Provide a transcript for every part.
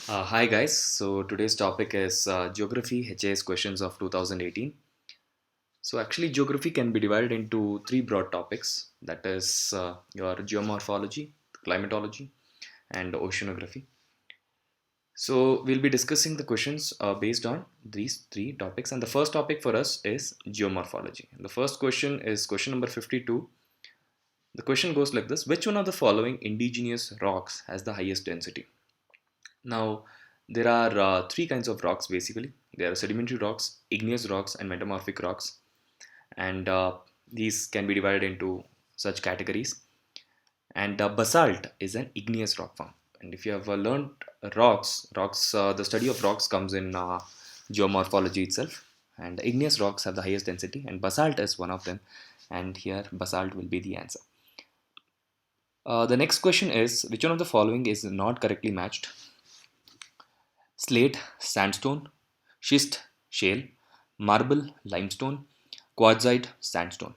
Hi guys, so today's topic is Geography HAS questions of 2018. So actually geography can be divided into three broad topics, that is your geomorphology, climatology and oceanography. So we'll be discussing the questions based on these three topics, and the first topic for us is geomorphology. And the first question is question number 52. The question goes like this: which one of the following indigenous rocks has the highest density? Now, there are three kinds of rocks basically. There are sedimentary rocks, igneous rocks, and metamorphic rocks. And these can be divided into such categories. And basalt is an igneous rock form. And if you have learned the study of rocks comes in geomorphology itself. And igneous rocks have the highest density, and basalt is one of them. And here, basalt will be the answer. The next question is: which one of the following is not correctly matched? Slate, sandstone; schist, shale; marble, limestone; quartzite, sandstone.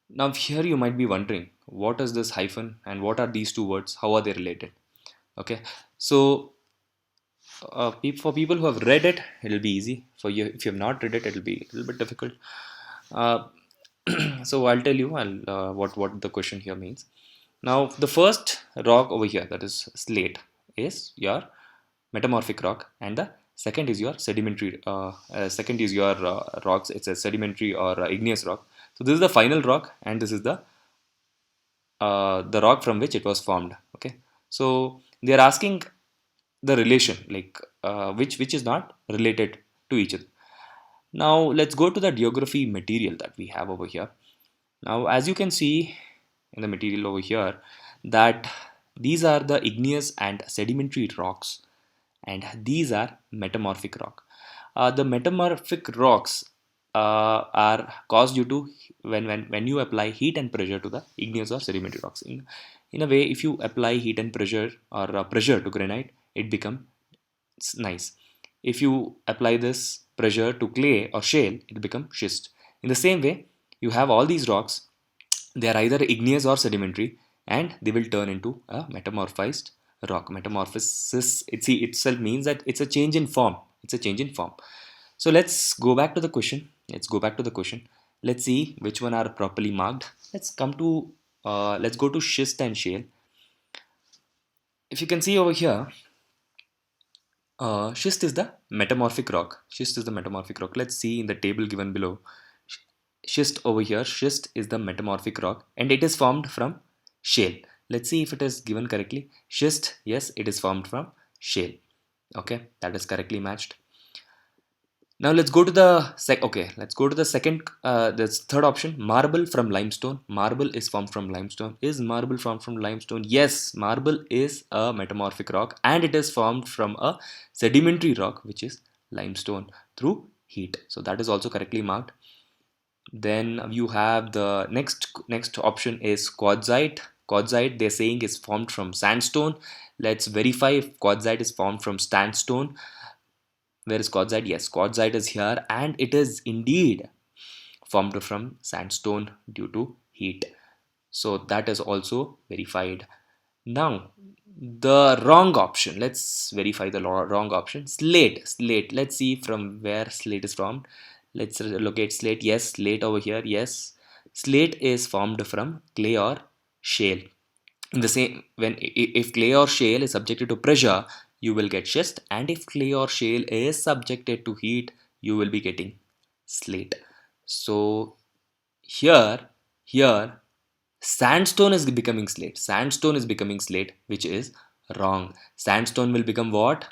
Now, here you might be wondering, what is this hyphen and what are these two words? How are they related? Okay, so for people who have read it, it'll be easy. For you, if you have not read it, it'll be a little bit difficult. Uh, so I'll tell you what the question here means. Now, the first rock over here, that is slate, is your metamorphic rock, and the second is your sedimentary. Second is your rocks. It's a sedimentary or igneous rock. So this is the final rock, and this is the rock from which it was formed. Okay, so they are asking the relation, like which is not related to each other. Now let's go to the geography material that we have over here. Now, as you can see in the material over here, that these are the igneous and sedimentary rocks, and these are metamorphic rock. The metamorphic rocks are caused due to when you apply heat and pressure to the igneous or sedimentary rocks. In a way, if you apply heat and pressure or pressure to granite, it becomes nice. If you apply this pressure to clay or shale, it becomes schist. In the same way, you have all these rocks, they are either igneous or sedimentary, and they will turn into a metamorphized rock. Metamorphosis itself means that it's a change in form. It's a change in form. So let's go back to the question. Let's see which one are properly marked. Let's go to schist and shale. If you can see over here, schist is the metamorphic rock. Schist is the metamorphic rock. Let's see in the table given below. Schist over here, schist is the metamorphic rock, and it is formed from shale. Let's see if it is given correctly. Schist, yes, it is formed from shale. Okay, that is correctly matched. Now let's go to the let's go to the second, this third option: marble from limestone. Marble is formed from limestone. Is marble formed from limestone? Yes, marble is a metamorphic rock, and it is formed from a sedimentary rock, which is limestone, through heat. So that is also correctly marked. Then you have the next option is quartzite. Quartzite, they're saying, is formed from sandstone. Let's verify if quartzite is formed from sandstone. Where is quartzite? Yes, quartzite is here, and it is indeed formed from sandstone due to heat. So that is also verified. Now, the wrong option. Let's verify the wrong option. Slate. Slate. Let's see from where slate is formed. Let's locate slate. Yes, slate over here. Yes, slate is formed from clay or shale. In the same, if clay or shale is subjected to pressure, you will get schist, and if clay or shale is subjected to heat, you will be getting slate. So here, here sandstone is becoming slate. Sandstone is becoming slate, which is wrong. Sandstone will become what?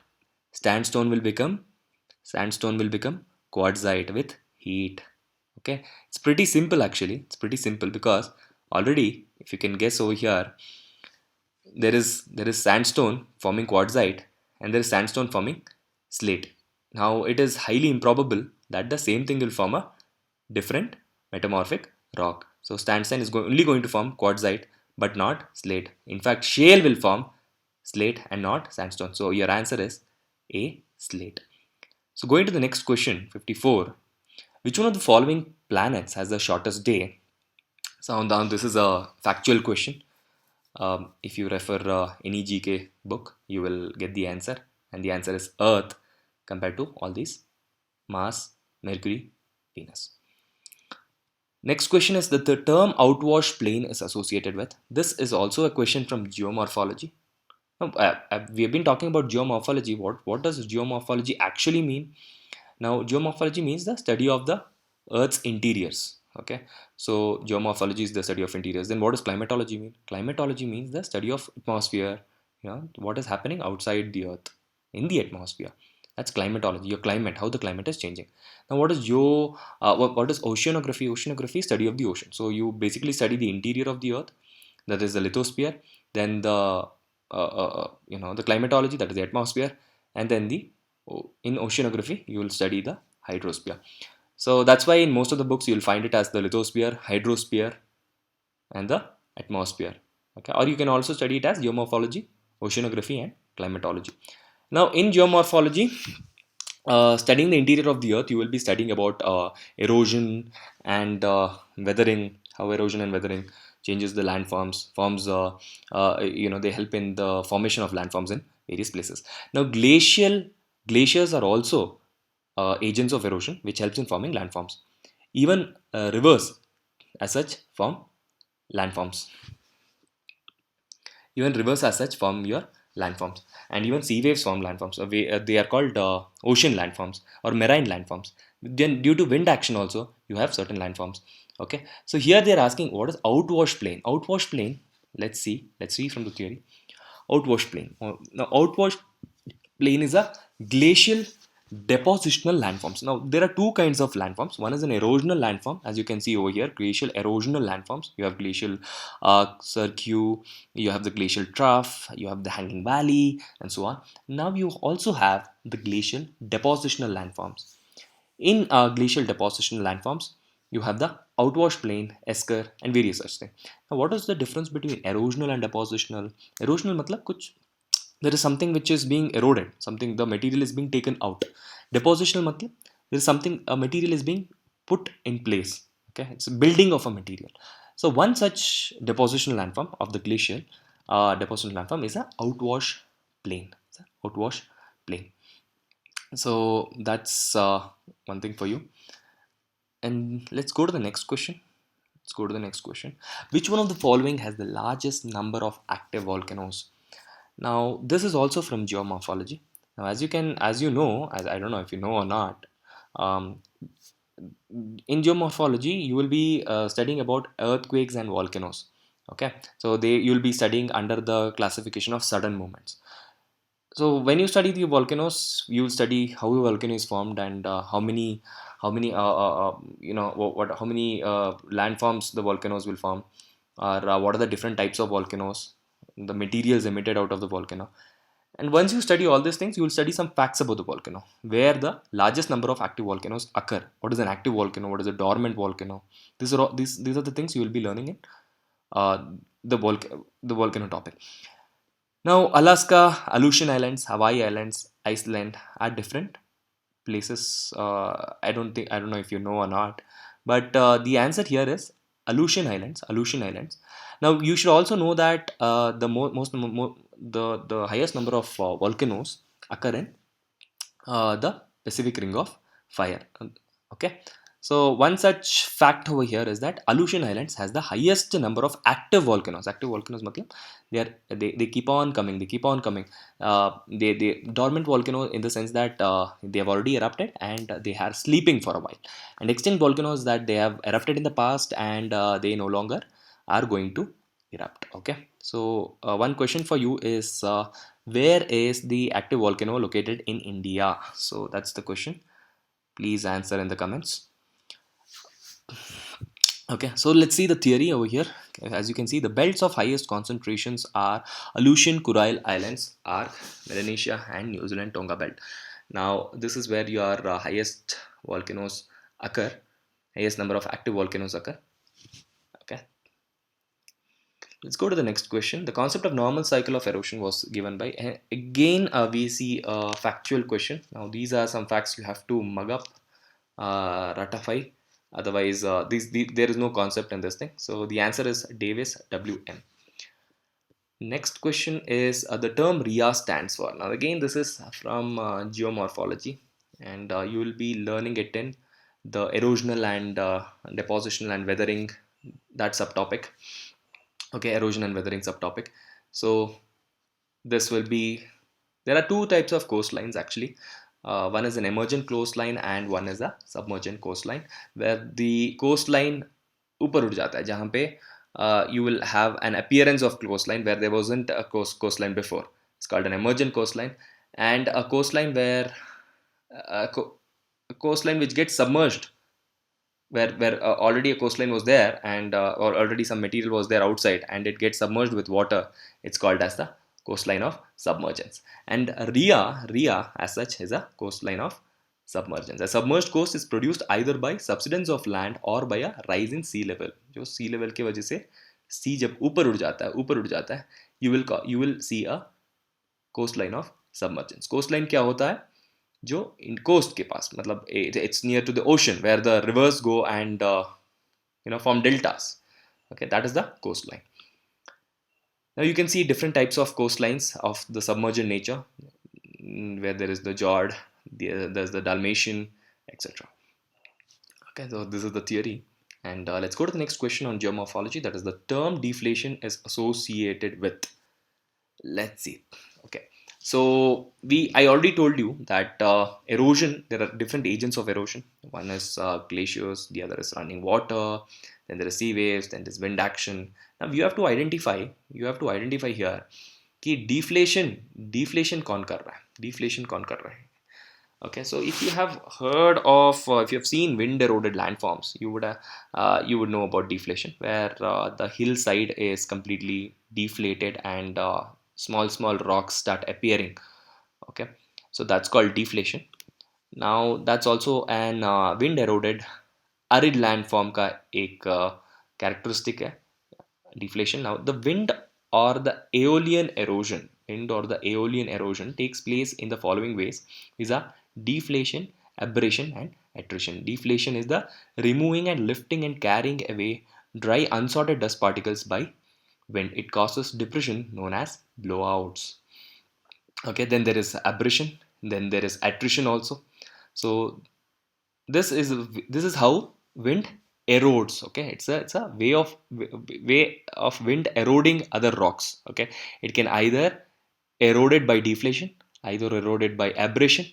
Sandstone will become sandstone will become quartzite with heat. Okay, it's pretty simple actually. It's pretty simple because already, if you can guess over here, there is sandstone forming quartzite, and there is sandstone forming slate. Now it is highly improbable that the same thing will form a different metamorphic rock. So sandstone is only going to form quartzite but not slate. In fact, shale will form slate and not sandstone. So your answer is A, slate. So going to the next question, 54. Which one of the following planets has the shortest day? So now this is a factual question. If you refer any GK book, you will get the answer. And the answer is Earth compared to all these Mars, Mercury, Venus. Next question is that the term outwash plain is associated with. This is also a question from geomorphology. We have been talking about geomorphology. What does geomorphology actually mean? Now, geomorphology means the study of the Earth's interiors. Okay, so geomorphology is the study of interiors. Then, what does climatology mean? Climatology means the study of atmosphere. What is happening outside the Earth in the atmosphere. That's climatology. Your climate, how the climate is changing. Now, what is oceanography? Oceanography is study of the ocean. So you basically study the interior of the Earth. That is the lithosphere. Then the climatology, that is the atmosphere, and then in oceanography you will study the hydrosphere. So that's why in most of the books you'll find it as the lithosphere, hydrosphere, and the atmosphere. Okay, or you can also study it as geomorphology, oceanography, and climatology. Now in geomorphology, studying the interior of the earth, you will be studying about erosion and weathering, how erosion and weathering changes the landforms, they help in the formation of landforms in various places. Now glaciers are also agents of erosion which helps in forming landforms. Even rivers as such form landforms. Even rivers as such form your landforms, and even sea waves form landforms. They are called ocean landforms or marine landforms. Then, due to wind action, also you have certain landforms. Okay, so here they are asking what is outwash plain. Outwash plain. Let's see from the theory. Outwash plain. Now, outwash plain is a glacial depositional landforms. Now, there are two kinds of landforms. One is an erosional landform, as you can see over here, glacial erosional landforms. You have glacial cirque, you have the glacial trough, you have the hanging valley, and so on. Now, you also have the glacial depositional landforms. In glacial depositional landforms, you have the outwash plain, esker, and various such things. Now, what is the difference between erosional and depositional? Erosional matlab kuch there is something which is being eroded, something, the material is being taken out. Depositional matlab there is something, a material is being put in place. Okay, it's a building of a material. So one such depositional landform of the glacial depositional landform is a outwash plain. It's a outwash plain. So that's one thing for you. And let's go to the next question. Let's go to the next question. Which one of the following has the largest number of active volcanoes? Now, this is also from geomorphology. Now, as you know, as I don't know if you know or not, um, in geomorphology, you will be studying about earthquakes and volcanoes. Okay, so you'll be studying under the classification of sudden movements. So when you study the volcanoes, you will study how a volcano is formed and how many how many landforms the volcanoes will form, or what are the different types of volcanoes, the materials emitted out of the volcano. And once you study all these things, you will study some facts about the volcano, where the largest number of active volcanoes occur. What is an active volcano? What is a dormant volcano? These are the things you will be learning in uh, the volcano topic. Now, Alaska, Aleutian Islands, Hawaii Islands, Iceland are different places. I don't know if you know or not, but the answer here is Aleutian Islands. Aleutian Islands. Now, you should also know that the highest number of volcanoes occur in the Pacific Ring of Fire. Okay, so one such fact over here is that Aleutian Islands has the highest number of active volcanoes. Active volcanoes, matlab they keep on coming. They keep on coming. They dormant volcano in the sense that they have already erupted and they are sleeping for a while. And extinct volcanoes that they have erupted in the past and they no longer are going to erupt. Okay, so one question for you is where is the active volcano located in India? So that's the question. Please answer in the comments. Okay, so let's see the theory over here. As you can see, the belts of highest concentrations are Aleutian, Kurile Islands, Arc, Melanesia, and New Zealand Tonga Belt. Now, this is where your highest volcanoes occur, highest number of active volcanoes occur. Okay, let's go to the next question. The concept of normal cycle of erosion was given by, again, we see a factual question. Now, these are some facts you have to mug up, ratify. Otherwise, there is no concept in this thing. So the answer is Davis, WM. Next question is the term RIA stands for. Now again, this is from geomorphology, and you will be learning it in the erosional and depositional and weathering, that subtopic. Okay, erosion and weathering subtopic. So this will be, there are two types of coastlines actually. One is an emergent coastline and one is a submergent coastline, where the coastline ऊपर उठ जाता है, जहाँ पे you will have an appearance of coastline where there wasn't a coastline before. It's called an emergent coastline, and a coastline where a coastline which gets submerged, where already a coastline was there, and or already some material was there outside and it gets submerged with water. It's called as the coastline of submergence. And ria as such is a coastline of submergence. A submerged coast is produced either by subsidence of land or by a rise in sea level. जो sea level की वजह से sea जब ऊपर उड़ जाता है, you will see a coastline of submergence. Coastline क्या होता है? जो इन कोस्ट के पास, मतलब it's near to the ocean where the rivers go and form deltas. Okay, that is the coastline. Now you can see different types of coastlines of the submergent nature, where there is the Jord, there's the Dalmatian, etc. Okay, so this is the theory. And let's go to the next question on geomorphology. That is, the term deflation is associated with. Let's see. Okay, so I already told you that erosion, there are different agents of erosion. One is glaciers, the other is running water, then there is sea waves, then there's wind action. Now you have to identify here कि deflation कौन कर रहा है, deflation कौन कर रहा है. Okay, so if you have heard of, if you have seen wind eroded landforms, you would know about deflation, where the hillside is completely deflated and small rocks start appearing. Okay, so that's called deflation. Now that's also an wind eroded arid landform का एक characteristic है, deflation. Now the wind or the aeolian erosion takes place in the following ways: is a deflation, abrasion and attrition. Deflation is the removing and lifting and carrying away dry unsorted dust particles by wind. It causes depression known as blowouts. Okay, then there is abrasion, then there is attrition also. So this is how wind erodes. Okay, it's a way of wind eroding other rocks. Okay, it can either eroded by deflation, either eroded by abrasion,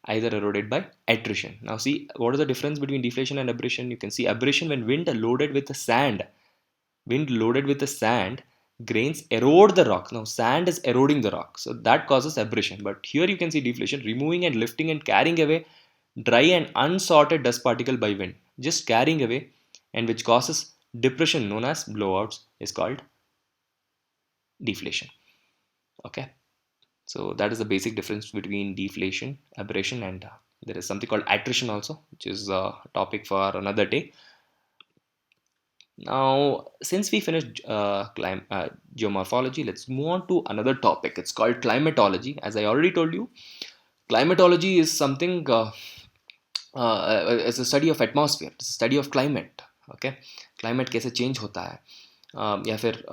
either eroded by attrition. Now see, what is the difference between deflation and abrasion? You can see abrasion when wind loaded with the sand grains erode the rock. Now sand is eroding the rock, so that causes abrasion. But here you can see deflation, removing and lifting and carrying away dry and unsorted dust particle by wind, just carrying away, and which causes depression known as blowouts, is called deflation. Okay, so that is the basic difference between deflation, abrasion, and there is something called attrition also, which is a topic for another day. Now, since we finished geomorphology, let's move on to another topic. It's called climatology. As I already told you, climatology is something, it's a study of atmosphere, it's a study of climate. Okay, climate कैसे change होता है, या फिर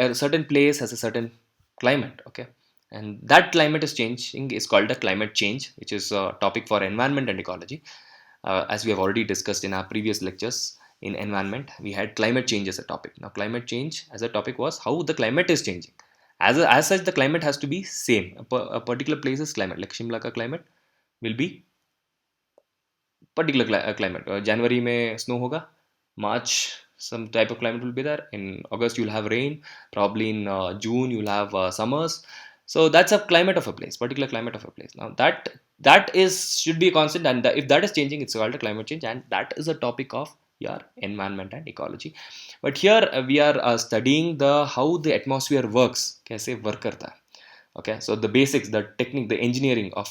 a certain place has a certain climate. Okay, and that climate is changing is called a climate change, which is a topic for environment and ecology. As we have already discussed in our previous lectures, in environment we had climate change as a topic. Now climate change as a topic was how the climate is changing. As such, the climate has to be same. A particular place's climate, like Shimla ka climate will be particular climate. January में snow होगा, March some type of climate will be there, in August you'll have rain, probably in June you'll have summers. So that's a climate of a place, particular climate of a place. Now that is should be a constant, and if that is changing, it's called a climate change, and that is a topic of your environment and ecology. But here we are studying the how the atmosphere works, कैसे work करता है. Okay, so the basics, the technique, the engineering of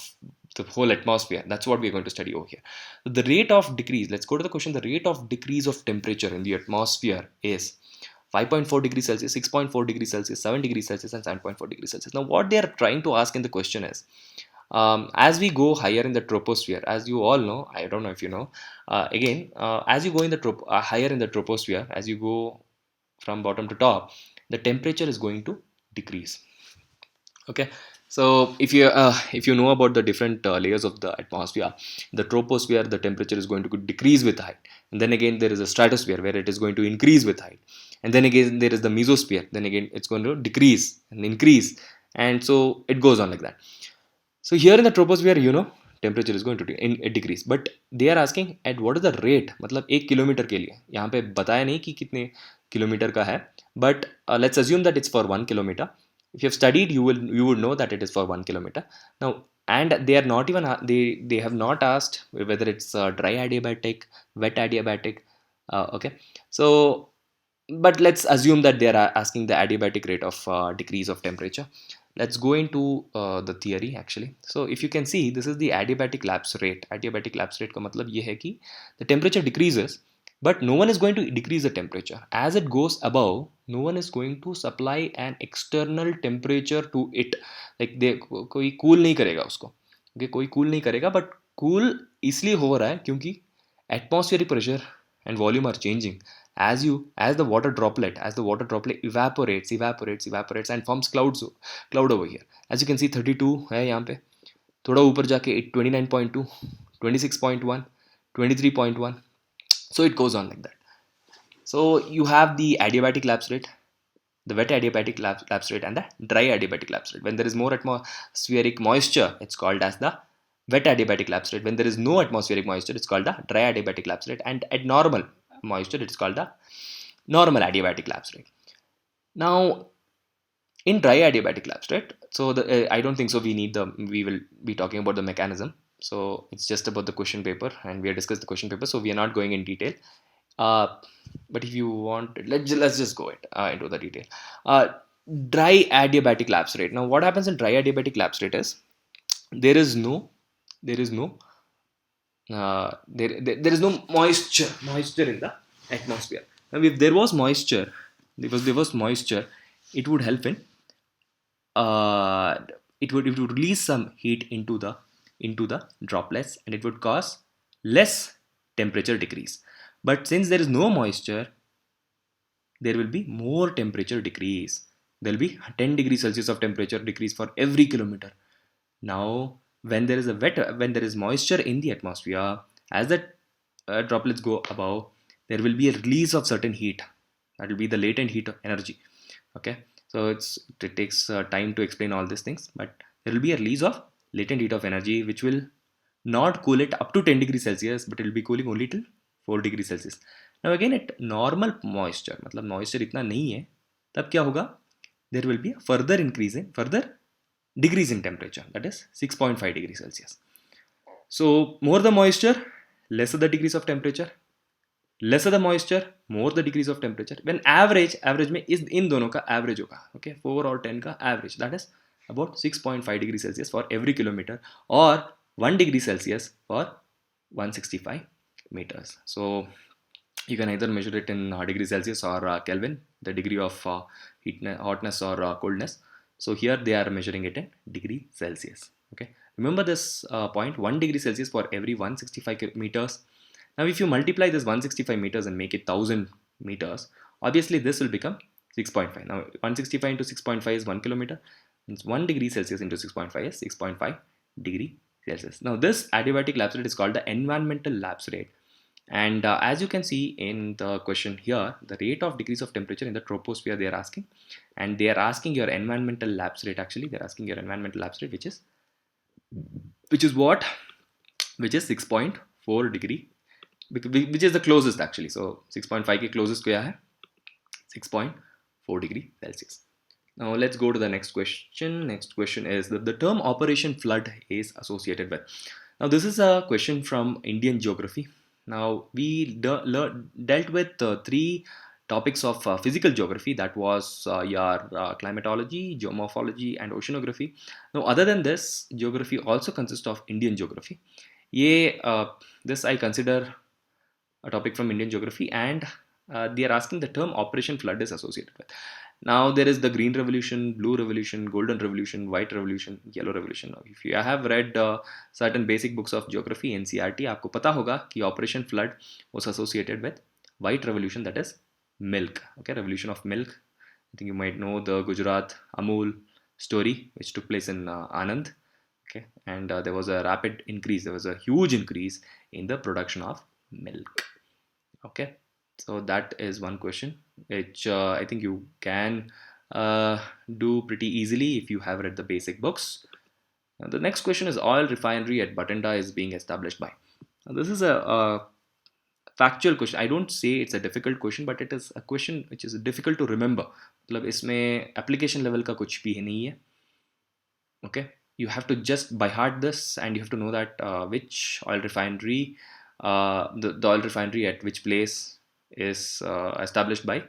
the whole atmosphere, that's what we're going to study over here. So the rate of decrease, let's go to the question. The rate of decrease of temperature in the atmosphere is 5.4 degrees Celsius, 6.4 degrees Celsius, 7 degrees Celsius, and 7.4 degrees Celsius. Now, what they are trying to ask in the question is, as we go higher in the troposphere, as you all know, I don't know if you know, as you go in the higher in the troposphere, as you go from bottom to top, the temperature is going to decrease. Okay, so if you know about the different layers of the atmosphere, the troposphere, the temperature is going to decrease with height, and then again there is a stratosphere where it is going to increase with height, and then again there is the mesosphere, then again it's going to decrease and increase, and so it goes on like that. So here in the troposphere, temperature is going to decrease, but they are asking at what is the rate, मतलब 1 kilometre के लिए यहाँ पे बताया नहीं कि कितने kilometre का है, but let's assume that it's for 1 kilometer. If you have studied, you would know that it is for 1 kilometer. Now, and they are not even they have not asked whether it's dry adiabatic, wet adiabatic. Okay, so but let's assume that they are asking the adiabatic rate of decrease of temperature. Let's go into the theory actually. So if you can see, this is the adiabatic lapse rate. Adiabatic lapse rate का मतलब ये है कि the temperature decreases, but no one is going to decrease the temperature. As it goes above, no one is going to supply an external temperature to it. Like कोई cool नहीं करेगा उसको. Okay, कोई cool नहीं करेगा, but cool इसलिए हो रहा है क्योंकि atmospheric pressure and volume are changing as the water droplet evaporates and forms cloud over here. As you can see 32 है यहाँ पे, थोड़ा ऊपर जाके 29.2, 26.1, 23.1, so it goes on like that. So you have the adiabatic lapse rate, the wet adiabatic lapse rate, and the dry adiabatic lapse rate. When there is more atmospheric moisture, it's called as the wet adiabatic lapse rate. When there is no atmospheric moisture, it's called the dry adiabatic lapse rate, and at normal moisture, it's called the normal adiabatic lapse rate. Now, in dry adiabatic lapse rate, so I don't think so we will be talking about the mechanism. So it's just about the question paper, and we have discussed the question paper, so we are not going in detail. But if you want, let's just go into the detail. Dry adiabatic lapse rate. Now, what happens in dry adiabatic lapse rate is there is no there is no moisture in the atmosphere. Now, if there was moisture, it would help in it would release some heat into the droplets, and it would cause less temperature decrease. But since there is no moisture, there will be more temperature decrease. There will be 10 degrees Celsius of temperature decrease for every kilometer. Now, when there is moisture in the atmosphere, as the droplets go above, there will be a release of certain heat. That will be the latent heat energy. Okay, so it takes time to explain all these things, but there will be a release of latent heat of energy, which will not cool it up to 10 degrees Celsius, but it will be cooling only till 4 degrees Celsius. Now again, at normal moisture, मतलब moisture इतना नहीं है, तब क्या होगा? There will be a further decrease in temperature, that is 6.5 degrees Celsius. So more the moisture, lesser the degrees of temperature. Lesser the moisture, more the degrees of temperature. When average में इन दोनों का average होगा, okay, 4 और 10 का average, that is about 6.5 degrees Celsius for every kilometer, or 1 degree Celsius for 165 meters. So you can either measure it in degrees Celsius or Kelvin, the degree of hotness or coldness. So here they are measuring it in degree Celsius. Okay, remember this point, 1 degree Celsius for every 165 meters. Now if you multiply this 165 meters and make it 1000 meters, obviously this will become 6.5. Now 165 into 6.5 is 1 kilometer. It's 1 degree Celsius into 6.5 is 6.5 degree Celsius. Now this adiabatic lapse rate is called the environmental lapse rate. And as you can see in the question here, the rate of decrease of temperature in the troposphere they are asking, and they are asking your environmental lapse rate. Actually, they are asking your environmental lapse rate, which is what? Which is 6.4 degree, which is the closest actually. So 6.5 के closest क्या है? 6.4 degree Celsius. Now let's go to the next question. Next question is that the term Operation Flood is associated with. Now this is a question from Indian geography. Now we dealt with 3 topics of physical geography, that was your climatology, geomorphology, and oceanography. Now other than this, geography also consists of Indian geography. This I consider a topic from Indian geography, and they are asking the term Operation Flood is associated with. Now there is the Green Revolution, Blue Revolution, Golden Revolution, White Revolution, Yellow Revolution. Now, if you have read certain basic books of geography, NCERT, आपको पता होगा कि Operation Flood was associated with White Revolution, that is milk. Okay, revolution of milk. I think you might know the Gujarat Amul story, which took place in Anand. Okay, and there was a rapid increase. There was a huge increase in the production of milk. Okay, so that is one question which I think you can do pretty easily if you have read the basic books. The next question is oil refinery at Bathinda is being established by. Now, this is a factual question. I don't say it's a difficult question, but it is a question which is difficult to remember. मतलब इसमें application level का कुछ भी नहीं है. Okay, you have to just by heart this, and you have to know that which oil refinery, the oil refinery at which place is established by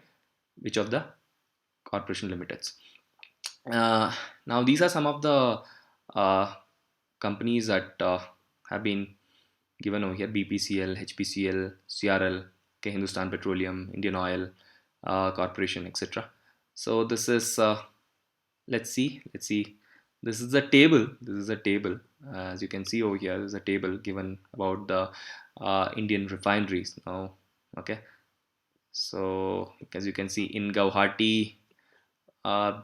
which of the corporation limiteds. Uh, Now these are some of the uh, companies that have been given over here: BPCL, HPCL, CRL, okay, Hindustan Petroleum, Indian Oil Corporation, etc. So this is let's see. This is a table. This is a table. As you can see over here, there's a table given about the Indian refineries. Now, okay. So as you can see in Guwahati, uh,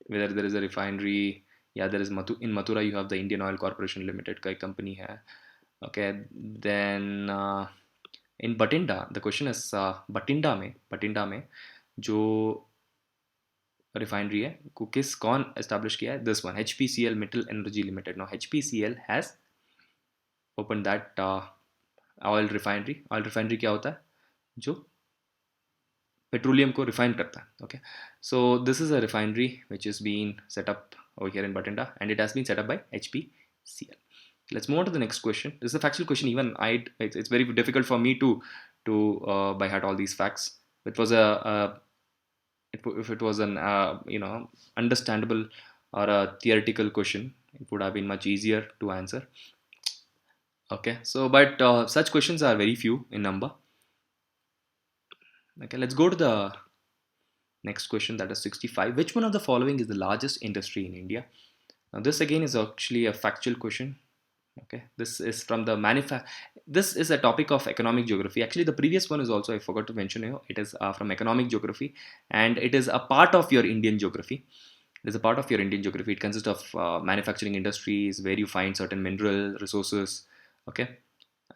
whether there is a refinery, yeah, there is in Mathura you have the Indian Oil Corporation Limited का एक company है. Okay, then in Bathinda, the question is Bathinda में जो refinery है को कौन establish किया है? This one, HPCL Mittal energy limited. Now HPCL has open that oil refinery. Oil refinery क्या होता है? जो पेट्रोलियम को रिफाइन करता है. Okay, so this is a refinery which is being set up over here in Bathinda, and it has been set up by HPCL. Let's move on to the next question. This is a factual question. Even it's very difficult for me to by heart all these facts. It was if it was an understandable or a theoretical question, it would have been much easier to answer. Okay, so but such questions are very few in number. Okay, let's go to the next question, that is 65. Which one of the following is the largest industry in India? Now this again is actually a factual question. Okay, this is from the this is a topic of economic geography. Actually, the previous one is also, I forgot to mention here, it is from economic geography, and it is a part of your Indian geography. It is a part of your Indian geography. It consists of manufacturing industries where you find certain mineral resources, okay,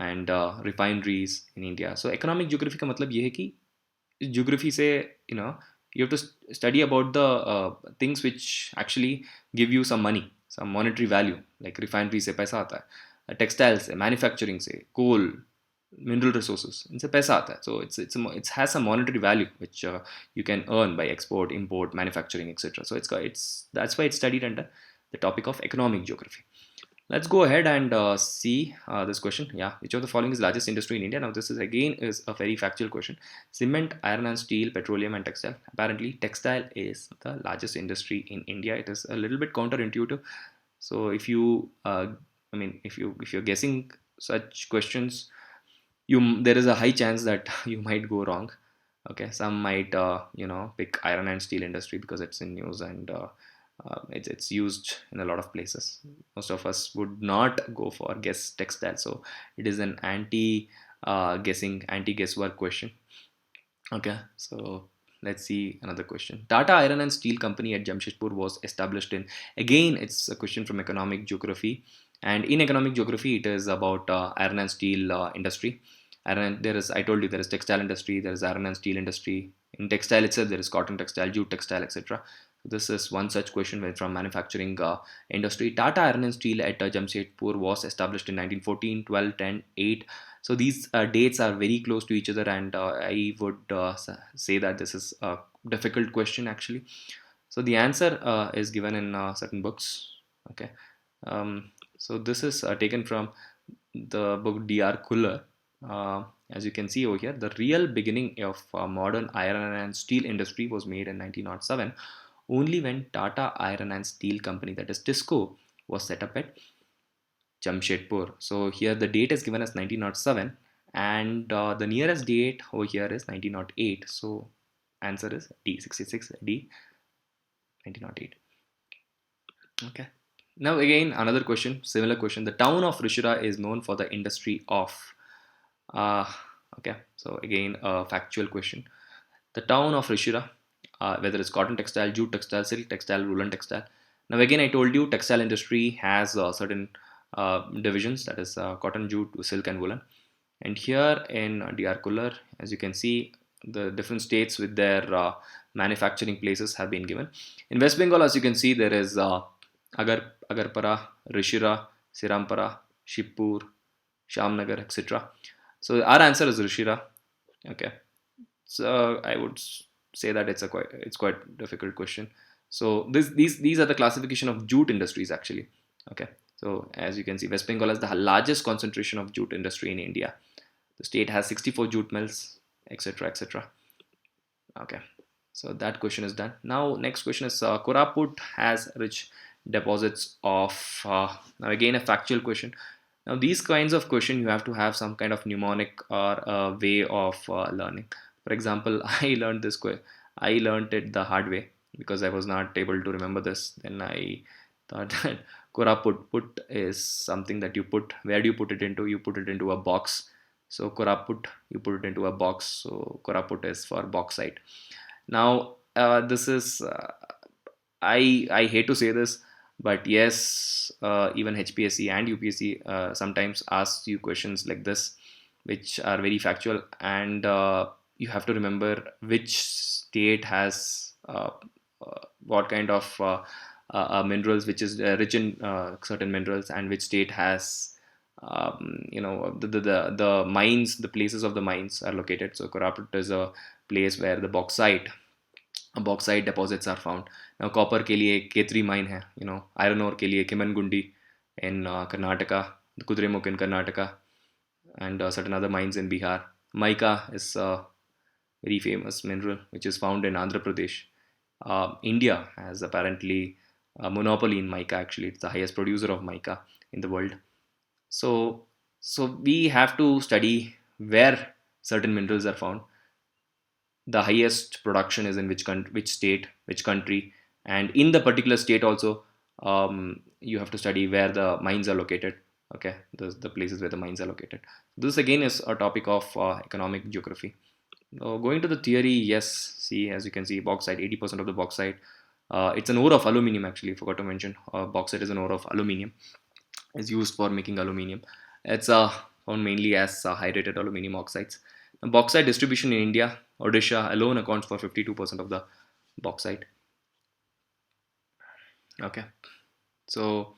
and refineries in India. So economic geography का मतलब ये है कि geography से you have to study about the things which actually give you some money, some monetary value. Like refinery से पैसा आता है, textile से, manufacturing से, coal, mineral resources, इनसे पैसा आता है. So it has some monetary value which you can earn by export, import, manufacturing, etc. So that's why it's studied under the topic of economic geography. Let's go ahead and see this question. Yeah, which of the following is largest industry in India? Now this is again is a very factual question. Cement, iron and steel, petroleum and textile. Apparently textile is the largest industry in India. It is a little bit counterintuitive. So if you if you're guessing such questions, there is a high chance that you might go wrong. Okay, some might pick iron and steel industry because it's in news, and it's used in a lot of places. Most of us would not go for guess textile, so it is an anti guesswork question. Okay, so let's see another question. Tata Iron and Steel Company at Jamshedpur was established in, again it's a question from economic geography, and in economic geography it is about iron and steel industry. There is, I told you, there is textile industry, there is iron and steel industry. In textile itself there is cotton textile, jute textile, etc. This is one such question from manufacturing industry. Tata Iron and Steel at Jamshedpur was established in 1914, 12, 10, 8. So these dates are very close to each other, and I would say that this is a difficult question actually. So the answer is given in certain books. Okay, so this is taken from the book D.R. Kuller. As you can see over here, the real beginning of modern iron and steel industry was made in 1907, only when Tata Iron and Steel Company, that is TISCO, was set up at Jamshedpur. So here the date is given as 1907, and the nearest date over here is 1908. So answer is D, 66, D, 1908. Okay. Now again another question, similar question. The town of Rishira is known for the industry of. Okay. So again a factual question. The town of Rishira whether it's cotton textile, jute textile, silk textile, woolen textile. Now again, I told you textile industry has certain divisions, that is cotton, jute, silk, and woolen. And here in DR Kular, as you can see, the different states with their manufacturing places have been given. In West Bengal, as you can see, there is Agarpara, Rishira, Sirampara, Shibpur, Shamnagar, etc. So our answer is Rishira. Okay, so I would say that it's quite difficult question. So these are the classification of jute industries actually. Okay, so as you can see, West Bengal has the largest concentration of jute industry in India. The state has 64 jute mills, etc., etc. Okay, so that question is done. Now next question is Koraput has rich deposits of. Now again a factual question. Now these kinds of question you have to have some kind of mnemonic or a way of learning. For example, I learned it the hard way because I was not able to remember this. Then I thought that Koraput put is something that you put. Where do you put it into? You put it into a box. So Koraput, you put it into a box. So Koraput is for bauxite. Now this is I hate to say this, but yes, even HPSC and UPSC sometimes asks you questions like this, which are very factual, and you have to remember which state has what kind of minerals, which is rich in certain minerals, and which state has the mines, the places of the mines are located. So Koraput is a place where the bauxite deposits are found. Now copper के लिए K3 mine है, iron ore के लिए Kimangundi in Karnataka, the Kudremukh in Karnataka, and certain other mines in Bihar. Mica is a very famous mineral which is found in Andhra Pradesh. India has apparently a monopoly in mica. Actually, it's the highest producer of mica in the world. So, so we have to study where certain minerals are found, the highest production is in which country, which state, which country, and in the particular state also, you have to study where the mines are located. Okay, the places where the mines are located. This again is a topic of economic geography. Going to the theory, yes. See, as you can see, bauxite, 80% of the bauxite. It's an ore of aluminium. Actually, forgot to mention. Bauxite is an ore of aluminium. Is used for making aluminium. It's found mainly as high-rated aluminium oxides. The bauxite distribution in India, Odisha alone accounts for 52% of the bauxite. Okay, so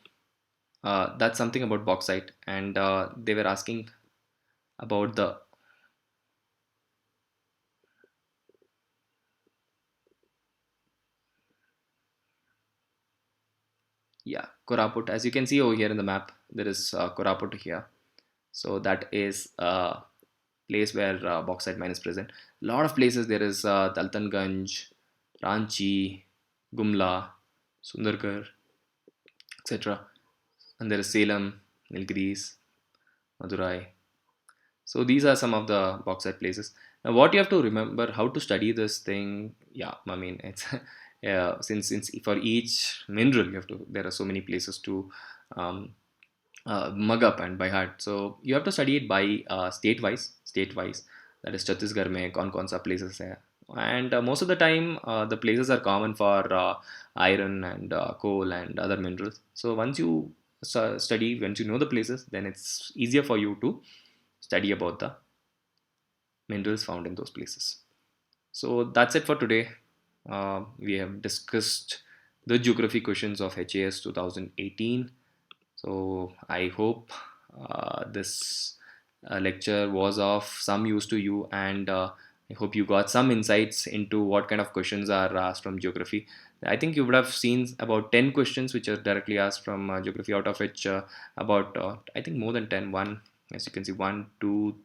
that's something about bauxite, and they were asking about the Koraput. As you can see over here in the map, there is Koraput here. So that is a place where bauxite mine is present. A lot of places there is Daltonganj, Ranchi, Gumla, Sundargarh, etc. And there is Salem, Nilgiris, Madurai. So these are some of the bauxite places. Now, what you have to remember how to study this thing. Yeah, I mean it's yeah, since for each mineral you have to. There are so many places to um, mug up and by heart. So you have to study it by state wise. That is Chhattisgarh में कौन सा places है. And most of the time the places are common for iron and coal and other minerals. So once you study, once you know the places, then it's easier for you to study about the minerals found in those places. So that's it for today. We have discussed the geography questions of HAS 2018. So I hope this lecture was of some use to you, and I hope you got some insights into what kind of questions are asked from geography. I think you would have seen about 10 questions which are directly asked from geography, out of which about I think more than 10. One, as you can see, one, two,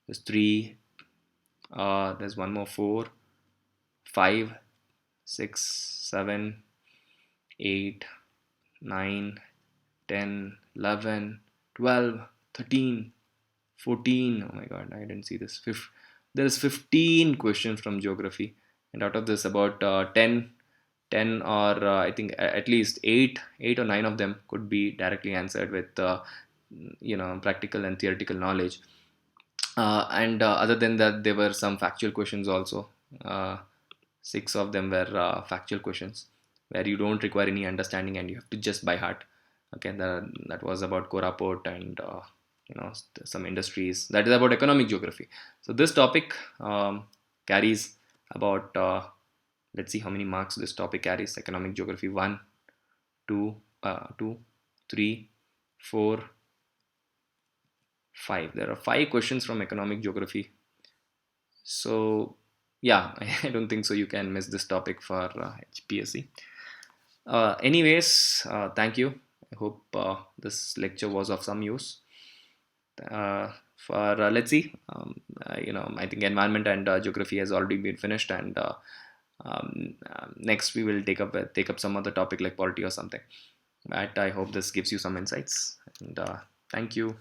there's three, there's one more, four, five, six, seven, 8, 9, 10, 11, 12, 13, 14. Oh my god, I didn't see this. There is 15 questions from geography, and out of this, about 10 or I think at least 8 or 9 of them could be directly answered with practical and theoretical knowledge. And other than that, there were some factual questions also. Six of them were factual questions where you don't require any understanding and you have to just by heart. Okay, that was about Koraput and some industries. That is about economic geography. So this topic carries about let's see how many marks this topic carries. Economic geography, one, two, two, three, four, five. There are five questions from economic geography. So yeah, I don't think so you can miss this topic for HPSC. Anyways, thank you. I hope this lecture was of some use. For let's see, I think environment and geography has already been finished, and next we will take up some other topic like polity or something. But I hope this gives you some insights, and thank you.